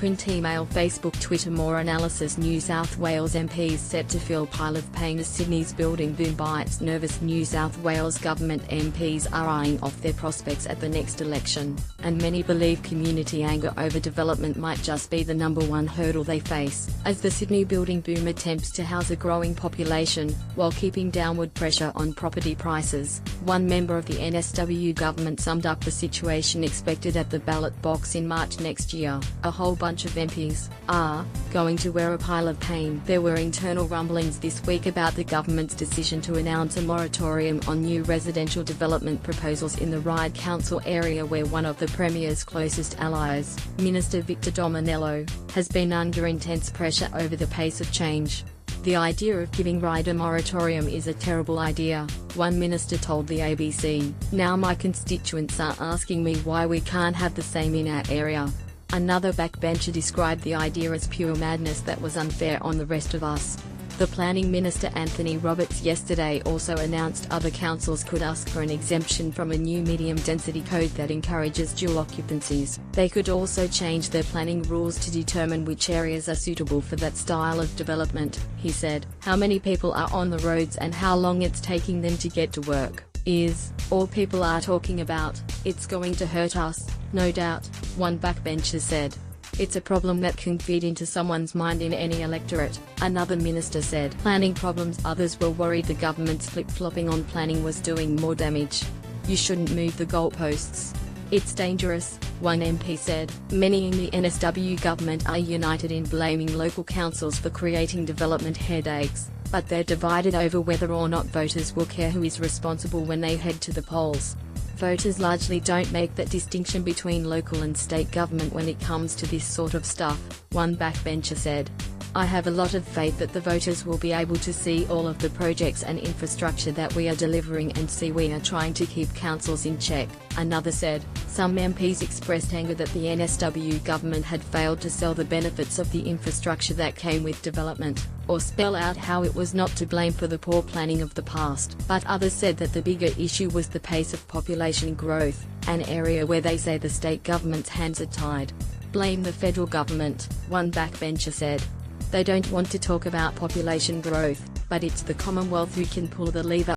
print, email, Facebook, Twitter. More analysis. New South Wales MPs set to feel pile of pain as Sydney's building boom bites. Nervous New South Wales government MPs are eyeing off their prospects at the next election, and many believe community anger over development might just be the #1 hurdle they face, as the Sydney building boom attempts to house a growing population, while keeping downward pressure on property prices. One member of the NSW government summed up the situation expected at the ballot box in March next year: "A whole bunch of MPs are going to wear a pile of pain." There were internal rumblings this week about the government's decision to announce a moratorium on new residential development proposals in the Ryde Council area, where one of the Premier's closest allies, Minister Victor Dominello, has been under intense pressure over the pace of change. "The idea of giving Ryde a moratorium is a terrible idea," one minister told the ABC. "Now my constituents are asking me why we can't have the same in our area." Another backbencher described the idea as pure madness that was unfair on the rest of us. The Planning Minister Anthony Roberts yesterday also announced other councils could ask for an exemption from a new medium-density code that encourages dual occupancies. They could also change their planning rules to determine which areas are suitable for that style of development, he said. "How many people are on the roads and how long it's taking them to get to work is all people are talking about. It's going to hurt us, no doubt," one backbencher said. "It's a problem that can feed into someone's mind in any electorate," another minister said. Planning problems. Others were worried the government's flip-flopping on planning was doing more damage. "You shouldn't move the goalposts. It's dangerous," one MP said. Many in the NSW government are united in blaming local councils for creating development headaches, but they're divided over whether or not voters will care who is responsible when they head to the polls. "Voters largely don't make that distinction between local and state government when it comes to this sort of stuff," one backbencher said. "I have a lot of faith that the voters will be able to see all of the projects and infrastructure that we are delivering and see we are trying to keep councils in check," another said. Some MPs expressed anger that the NSW government had failed to sell the benefits of the infrastructure that came with development, or spell out how it was not to blame for the poor planning of the past. But others said that the bigger issue was the pace of population growth, an area where they say the state government's hands are tied. "Blame the federal government," one backbencher said. "They don't want to talk about population growth, but it's the Commonwealth who can pull the lever